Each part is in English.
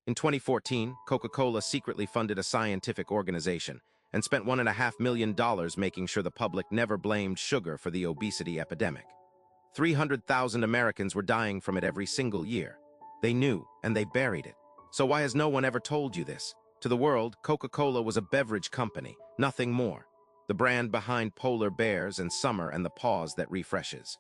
In 2014, Coca-Cola secretly funded a scientific organization and spent $1.5 million making sure the public never blamed sugar for the obesity epidemic. 300,000 Americans were dying from it every single year. They knew, and they buried it. So why has no one ever told you this? To the world, Coca-Cola was a beverage company, nothing more. The brand behind polar bears and summer and the pause that refreshes.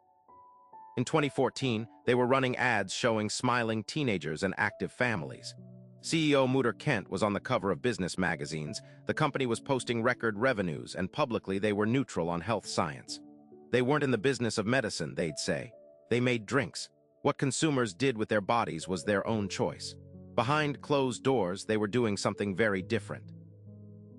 In 2014, they were running ads showing smiling teenagers and active families. CEO Mutter Kent was on the cover of business magazines. The company was posting record revenues, and publicly they were neutral on health science. They weren't in the business of medicine, they'd say. They made drinks. What consumers did with their bodies was their own choice. Behind closed doors, they were doing something very different.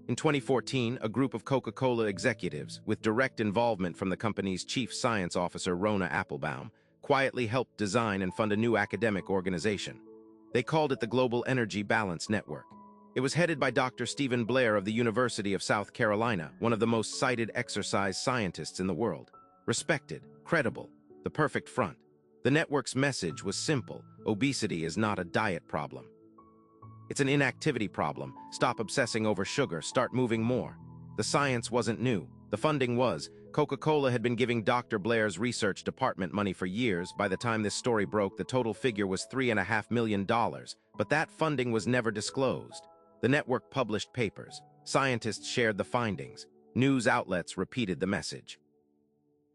In 2014, a group of Coca-Cola executives, with direct involvement from the company's chief science officer, Rona Applebaum, quietly helped design and fund a new academic organization. They called it the Global Energy Balance Network. It was headed by Dr. Stephen Blair of the University of South Carolina, one of the most cited exercise scientists in the world. Respected, credible, the perfect front. The network's message was simple: obesity is not a diet problem. It's an inactivity problem. Stop obsessing over sugar, start moving more. The science wasn't new. The funding was. Coca-Cola had been giving Dr. Blair's research department money for years. By the time this story broke, the total figure was $3.5 million, but that funding was never disclosed. The network published papers. Scientists shared the findings. News outlets repeated the message.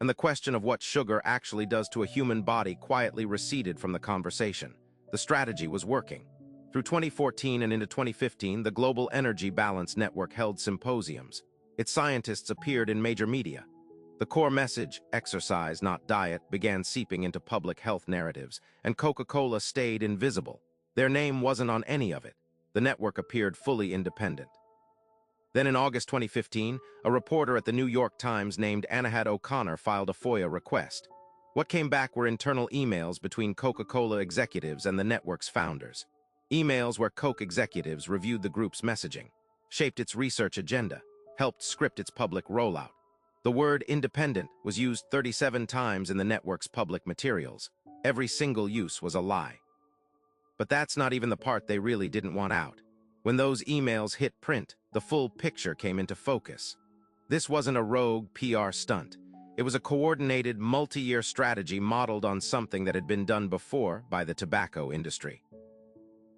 And the question of what sugar actually does to a human body quietly receded from the conversation. The strategy was working. Through 2014 and into 2015, the Global Energy Balance Network held symposiums. Its scientists appeared in major media. The core message, exercise, not diet, began seeping into public health narratives, and Coca-Cola stayed invisible. Their name wasn't on any of it. The network appeared fully independent. Then in August 2015, a reporter at the New York Times named Anahad O'Connor filed a FOIA request. What came back were internal emails between Coca-Cola executives and the network's founders. Emails where Coke executives reviewed the group's messaging, shaped its research agenda, helped script its public rollout. The word independent was used 37 times in the network's public materials. Every single use was a lie. But that's not even the part they really didn't want out. When those emails hit print, the full picture came into focus. This wasn't a rogue PR stunt. It was a coordinated, multi-year strategy modeled on something that had been done before by the tobacco industry.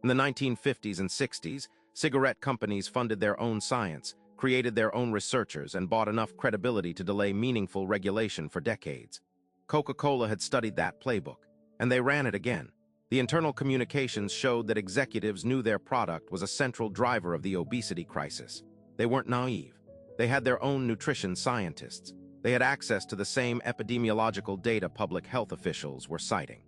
In the 1950s and 60s, cigarette companies funded their own science, created their own researchers, and bought enough credibility to delay meaningful regulation for decades. Coca-Cola had studied that playbook, and they ran it again. The internal communications showed that executives knew their product was a central driver of the obesity crisis. They weren't naive. They had their own nutrition scientists. They had access to the same epidemiological data public health officials were citing.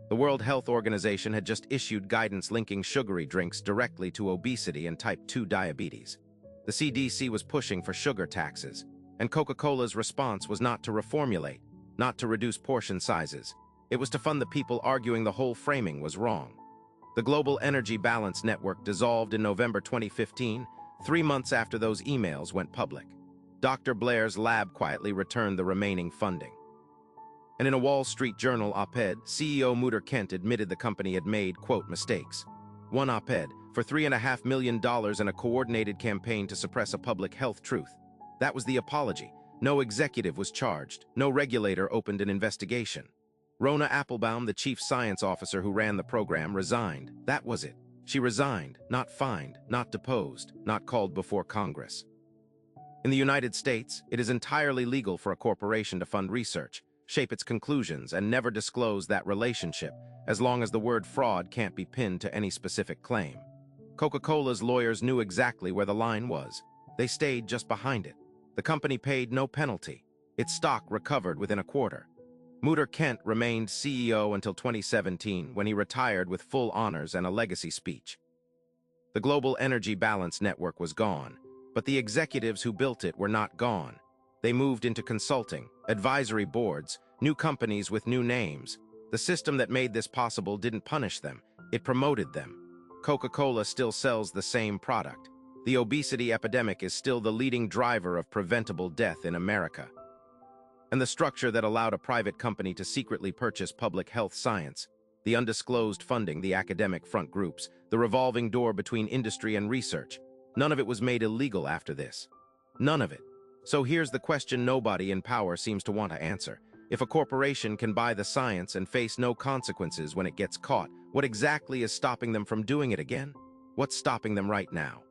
The World Health Organization had just issued guidance linking sugary drinks directly to obesity and type 2 diabetes. The CDC was pushing for sugar taxes, and Coca-Cola's response was not to reformulate, not to reduce portion sizes. It was to fund the people arguing the whole framing was wrong. The Global Energy Balance Network dissolved in November 2015, 3 months after those emails went public. Dr. Blair's lab quietly returned the remaining funding. And in a Wall Street Journal op-ed, CEO Mutter Kent admitted the company had made, quote, mistakes. One op-ed, for $3.5 million in a coordinated campaign to suppress a public health truth. That was the apology. No executive was charged. No regulator opened an investigation. Rona Applebaum, the chief science officer who ran the program, resigned. That was it. She resigned, not fined, not deposed, not called before Congress. In the United States, it is entirely legal for a corporation to fund research, shape its conclusions, and never disclose that relationship, as long as the word fraud can't be pinned to any specific claim. Coca-Cola's lawyers knew exactly where the line was. They stayed just behind it. The company paid no penalty. Its stock recovered within a quarter. Mutter Kent remained CEO until 2017, when he retired with full honors and a legacy speech. The Global Energy Balance Network was gone, but the executives who built it were not gone. They moved into consulting, advisory boards, new companies with new names. The system that made this possible didn't punish them, it promoted them. Coca-Cola still sells the same product. The obesity epidemic is still the leading driver of preventable death in America. And the structure that allowed a private company to secretly purchase public health science, The undisclosed funding, the academic front groups, the revolving door between industry and research. None of it was made illegal after this. None of it. So here's the question nobody in power seems to want to answer. If a corporation can buy the science and face no consequences when it gets caught, what exactly is stopping them from doing it again? What's stopping them right now?